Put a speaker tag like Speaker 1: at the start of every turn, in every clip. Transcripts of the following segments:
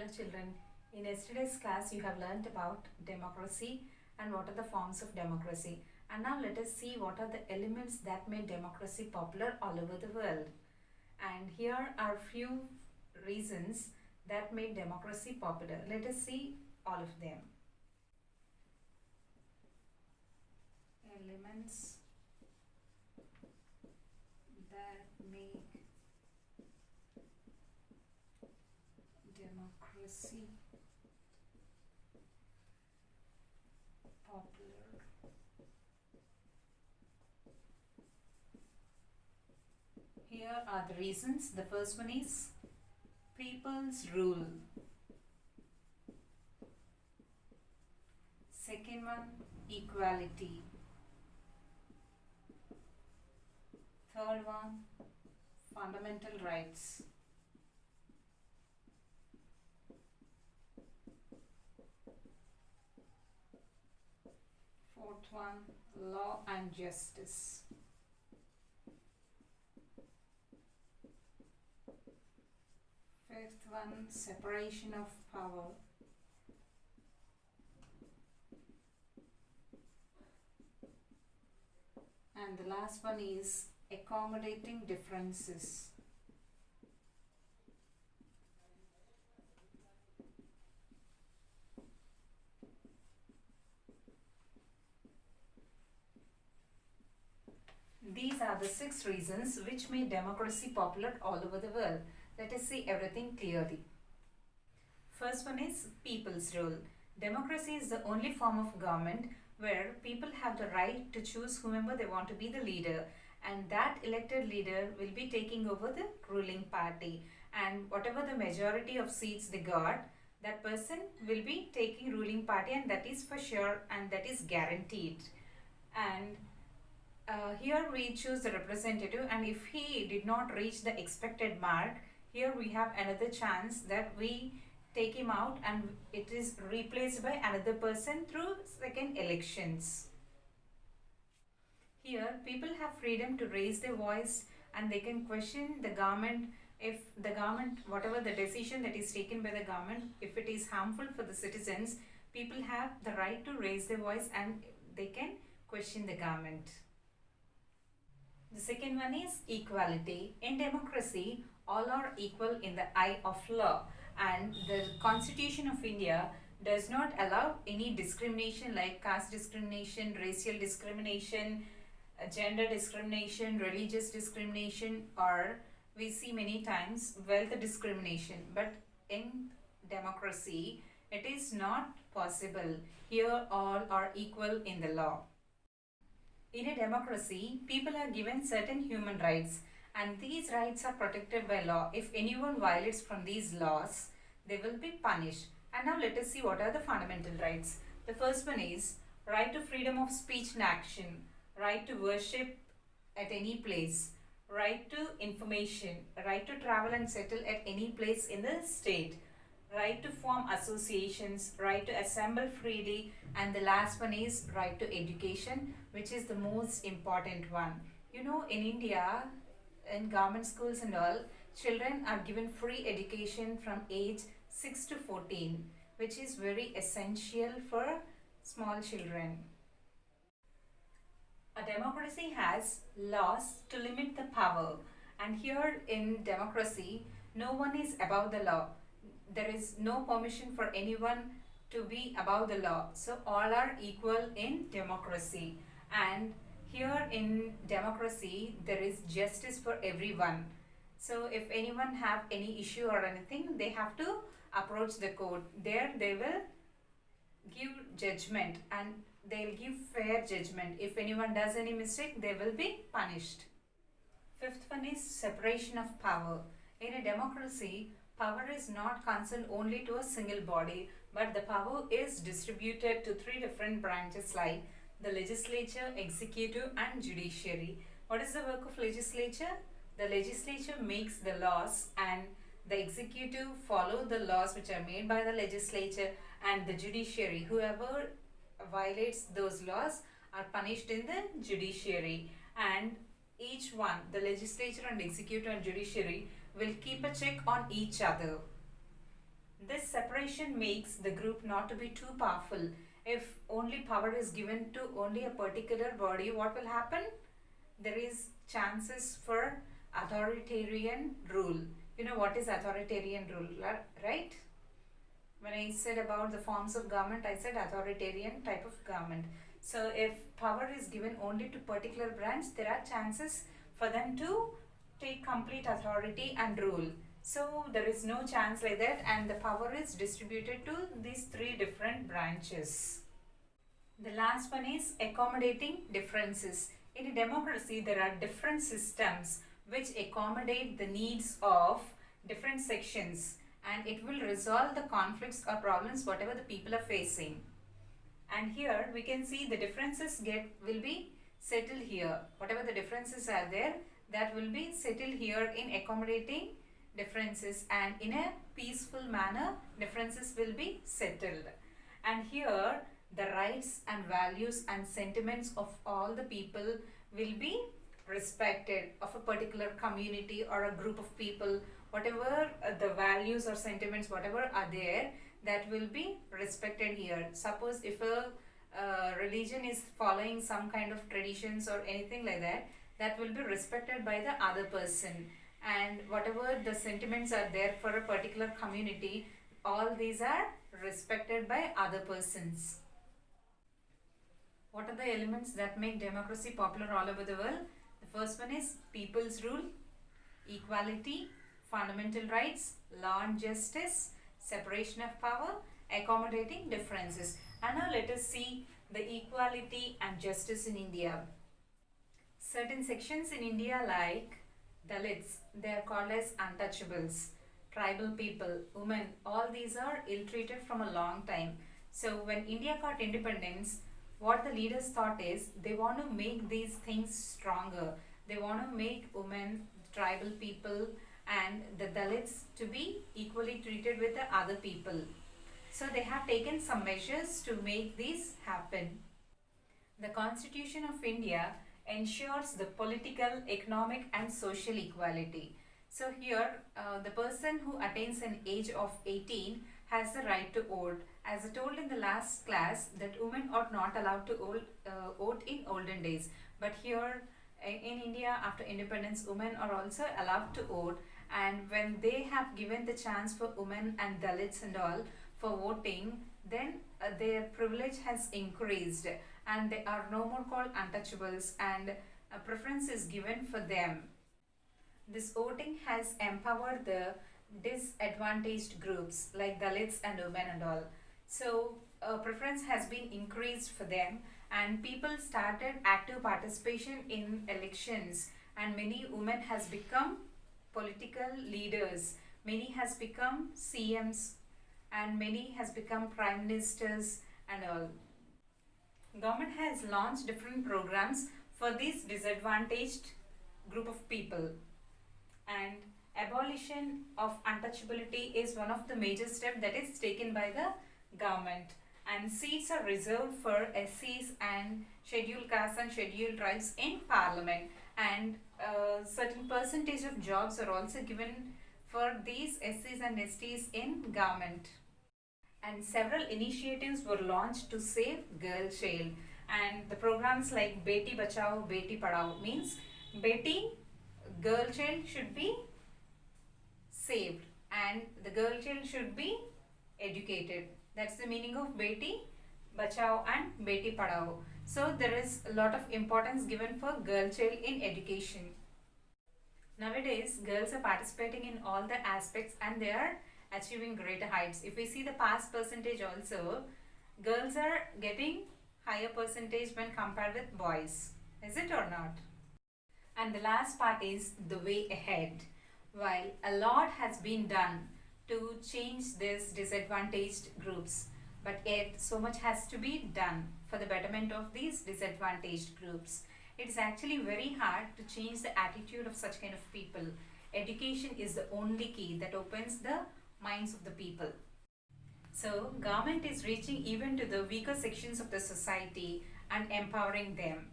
Speaker 1: Hello children, in yesterday's class you have learnt about democracy and what are the forms of democracy. And now let us see what are the elements that made democracy popular all over the world. And here are few reasons that made democracy popular. Let us see all of them. Elements that make democracy popular. Here are the reasons. The first one is people's rule. Second one, equality. Third one, fundamental rights. Fourth one, law and justice. Fifth one, separation of power. And the last one is accommodating differences. These are the 6 reasons which made democracy popular all over the world. Let us see everything clearly. First one is people's rule. Democracy is the only form of government where people have the right to choose whomever they want to be the leader, and that elected leader will be taking over the ruling party, and whatever the majority of seats they got, that person will be taking ruling party, and that is for sure and that is guaranteed. And here we choose the representative, and if he did not reach the expected mark, here we have another chance that we take him out and it is replaced by another person through second elections. Here people have freedom to raise their voice and they can question the government if the government, whatever the decision that is taken by the government, if it is harmful for the citizens, people have the right to raise their voice and they can question the government. The second one is equality. In democracy, all are equal in the eye of law, and the Constitution of India does not allow any discrimination like caste discrimination, racial discrimination, gender discrimination, religious discrimination, or we see many times wealth discrimination. But in democracy, it is not possible. Here all are equal in the law. In a democracy, people are given certain human rights, and these rights are protected by law. If anyone violates from these laws, they will be punished. And now let us see what are the fundamental rights. The first one is right to freedom of speech and action, right to worship at any place, right to information, right to travel and settle at any place in the state, right to form associations, right to assemble freely, and the last one is right to education, which is the most important one. You know, in India, in government schools and all, children are given free education from age 6 to 14, which is very essential for small children. A democracy has laws to limit the power, and here in democracy, no one is above the law. There is no permission for anyone to be above the law. So all are equal in democracy. And here in democracy, there is justice for everyone. So if anyone have any issue or anything, they have to approach the court. There they will give judgment and they'll give fair judgment. If anyone does any mistake, they will be punished. Fifth one is separation of power. In a democracy, power is not concerned only to a single body, but the power is distributed to 3 different branches like the legislature, executive and judiciary. What is the work of legislature? The legislature makes the laws and the executive follow the laws which are made by the legislature, and the judiciary, whoever violates those laws are punished in the judiciary. And each one, the legislature and executive and judiciary, will keep a check on each other. This separation makes the group not to be too powerful. If only power is given to only a particular body, what will happen? There is chances for authoritarian rule. You know what is authoritarian rule, right? When I said about the forms of government, I said authoritarian type of government. So if power is given only to particular branch, there are chances for them to take complete authority and rule. So there is no chance like that, and the power is distributed to these three different branches. The last one is accommodating differences. In a democracy, there are different systems which accommodate the needs of different sections, and it will resolve the conflicts or problems whatever the people are facing. And here we can see the differences will be settled here. Whatever the differences are there, that will be settled here in accommodating differences, and in a peaceful manner differences will be settled. And here the rights and values and sentiments of all the people will be respected, of a particular community or a group of people. Whatever the values or sentiments whatever are there, that will be respected here. Suppose if a religion is following some kind of traditions or anything like that, that will be respected by the other person. And whatever the sentiments are there for a particular community, all these are respected by other persons. What are the elements that make democracy popular all over the world? The first one is people's rule, equality, fundamental rights, law and justice, separation of power, accommodating differences. And now let us see the equality and justice in India. Certain sections in India like Dalits, they are called as untouchables. Tribal people, women, all these are ill-treated from a long time. So when India got independence, what the leaders thought is they want to make these things stronger. They want to make women, tribal people and the Dalits to be equally treated with the other people. So they have taken some measures to make this happen. The Constitution of India ensures the political, economic and social equality. So here the person who attains an age of 18 has the right to vote. As I told in the last class that women are not allowed to vote in olden days. But here in India after independence, women are also allowed to vote. And when they have given the chance for women and Dalits and all for voting, then their privilege has increased and they are no more called untouchables, and a preference is given for them. This voting has empowered the disadvantaged groups like Dalits and women and all. So preference has been increased for them, and people started active participation in elections, and many women has become political leaders, many has become CMs, and many has become prime ministers and all. Government has launched different programs for this disadvantaged group of people, and abolition of untouchability is one of the major steps that is taken by the government, and seats are reserved for SCs and scheduled castes and scheduled tribes in parliament, and certain percentage of jobs are also given for these SCs and STs in government. And several initiatives were launched to save girl child, and the programs like Beti Bachao, Beti Padhao means Beti, girl child should be saved and the girl child should be educated. That's the meaning of Beti Bachao and Beti Padhao. So there is a lot of importance given for girl child in education. Nowadays girls are participating in all the aspects and they are achieving greater heights. If we see the past percentage also, girls are getting higher percentage when compared with boys. Is it or not? And the last part is the way ahead. While a lot has been done to change these disadvantaged groups, but yet so much has to be done for the betterment of these disadvantaged groups. It is actually very hard to change the attitude of such kind of people. Education is the only key that opens the minds of the people. So government is reaching even to the weaker sections of the society and empowering them.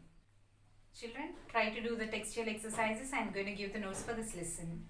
Speaker 1: Children, try to do the textual exercises. I am going to give the notes for this lesson.